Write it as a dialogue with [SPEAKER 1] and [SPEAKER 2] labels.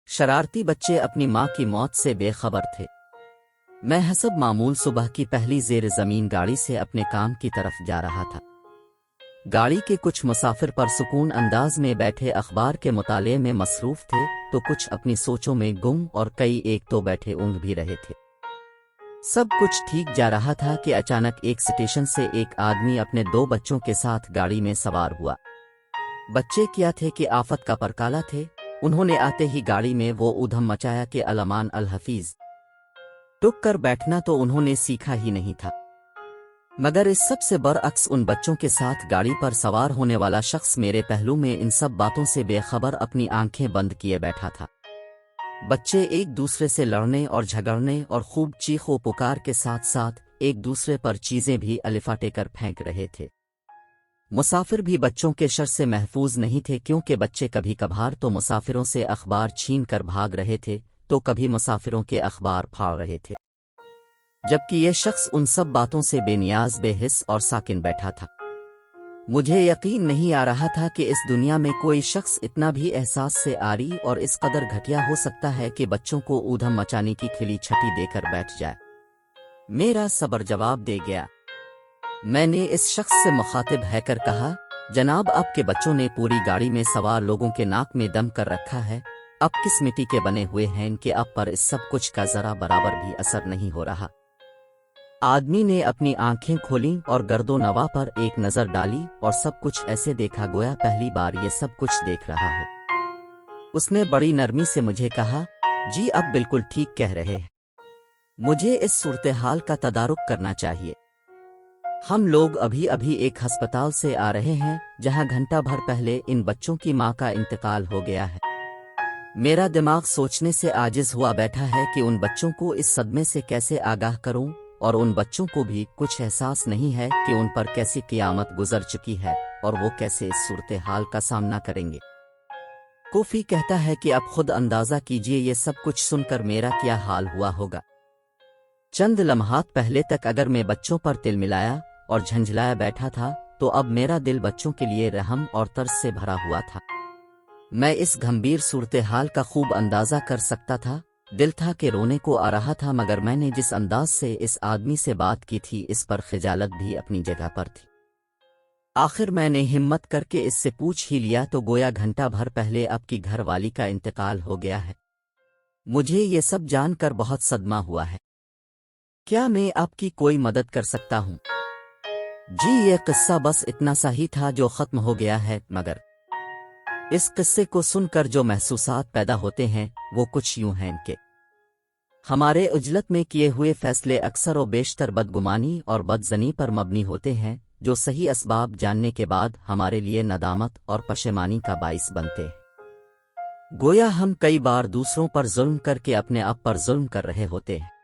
[SPEAKER 1] شرارتی بچے اپنی ماں کی موت سے بے خبر تھے۔ میں حسب معمول صبح کی پہلی زیر زمین گاڑی سے اپنے کام کی طرف جا رہا تھا۔ گاڑی کے کچھ مسافر پرسکون انداز میں بیٹھے اخبار کے مطالعے میں مصروف تھے تو کچھ اپنی سوچوں میں گم، اور کئی ایک تو بیٹھے اونگ بھی رہے تھے۔ سب کچھ ٹھیک جا رہا تھا کہ اچانک ایک اسٹیشن سے ایک آدمی اپنے 2 بچوں کے ساتھ گاڑی میں سوار ہوا۔ بچے کیا تھے کہ آفت کا پرکالا تھے، انہوں نے آتے ہی گاڑی میں وہ ادھم مچایا کہ الامان الحفیظ۔ ٹک کر بیٹھنا تو انہوں نے سیکھا ہی نہیں تھا، مگر اس سب سے برعکس ان بچوں کے ساتھ گاڑی پر سوار ہونے والا شخص میرے پہلو میں ان سب باتوں سے بے خبر اپنی آنکھیں بند کیے بیٹھا تھا۔ بچے ایک دوسرے سے لڑنے اور جھگڑنے اور خوب چیخ و پکار کے ساتھ ساتھ ایک دوسرے پر چیزیں بھی الفاٹے کر پھینک رہے تھے۔ مسافر بھی بچوں کے شر سے محفوظ نہیں تھے، کیونکہ بچے کبھی کبھار تو مسافروں سے اخبار چھین کر بھاگ رہے تھے تو کبھی مسافروں کے اخبار پھاڑ رہے تھے، جبکہ یہ شخص ان سب باتوں سے بے نیاز، بے حس اور ساکن بیٹھا تھا۔ مجھے یقین نہیں آ رہا تھا کہ اس دنیا میں کوئی شخص اتنا بھی احساس سے عاری اور اس قدر گھٹیا ہو سکتا ہے کہ بچوں کو ادھم مچانے کی کھلی چھٹی دے کر بیٹھ جائے۔ میرا صبر جواب دے گیا۔ میں نے اس شخص سے مخاطب ہے کر کہا، جناب آپ کے بچوں نے پوری گاڑی میں سوار لوگوں کے ناک میں دم کر رکھا ہے، اب کس مٹی کے بنے ہوئے ہیں کہ آپ پر اس سب کچھ کا ذرا برابر بھی اثر نہیں ہو رہا؟ آدمی نے اپنی آنکھیں کھولیں اور گرد و نواح پر ایک نظر ڈالی اور سب کچھ ایسے دیکھا گویا پہلی بار یہ سب کچھ دیکھ رہا ہو۔ اس نے بڑی نرمی سے مجھے کہا، جی آپ بالکل ٹھیک کہہ رہے ہیں، مجھے اس صورتحال کا تدارک کرنا چاہیے۔ ہم لوگ ابھی ابھی ایک ہسپتال سے آ رہے ہیں جہاں گھنٹہ بھر پہلے ان بچوں کی ماں کا انتقال ہو گیا ہے۔ میرا دماغ سوچنے سے عاجز ہوا بیٹھا ہے کہ ان بچوں کو اس صدمے سے کیسے آگاہ کروں، اور ان بچوں کو بھی کچھ احساس نہیں ہے کہ ان پر کیسی قیامت گزر چکی ہے اور وہ کیسے اس صورتحال کا سامنا کریں گے۔ کوفی کہتا ہے کہ اب خود اندازہ کیجئے یہ سب کچھ سن کر میرا کیا حال ہوا ہوگا۔ چند لمحات پہلے تک اگر میں بچوں پر تل ملایا اور جھنجھلایا بیٹھا تھا تو اب میرا دل بچوں کے لیے رحم اور ترس سے بھرا ہوا تھا۔ میں اس گھمبیر صورتحال کا خوب اندازہ کر سکتا تھا۔ دل تھا کہ رونے کو آ رہا تھا، مگر میں نے جس انداز سے اس آدمی سے بات کی تھی اس پر خجالت بھی اپنی جگہ پر تھی۔ آخر میں نے ہمت کر کے اس سے پوچھ ہی لیا تو گویا گھنٹہ بھر پہلے آپ کی گھر والی کا انتقال ہو گیا ہے۔ مجھے یہ سب جان کر بہت صدمہ ہوا ہے۔ کیا میں آپ کی کوئی مدد کر سکتا ہوں؟ جی یہ قصہ بس اتنا سا ہی تھا جو ختم ہو گیا ہے، مگر اس قصے کو سن کر جو محسوسات پیدا ہوتے ہیں وہ کچھ یوں ہیں کہ ہمارے عجلت میں کیے ہوئے فیصلے اکثر و بیشتر بدگمانی اور بدظنی پر مبنی ہوتے ہیں، جو صحیح اسباب جاننے کے بعد ہمارے لیے ندامت اور پشیمانی کا باعث بنتے ہیں۔ گویا ہم کئی بار دوسروں پر ظلم کر کے اپنے آپ پر ظلم کر رہے ہوتے ہیں۔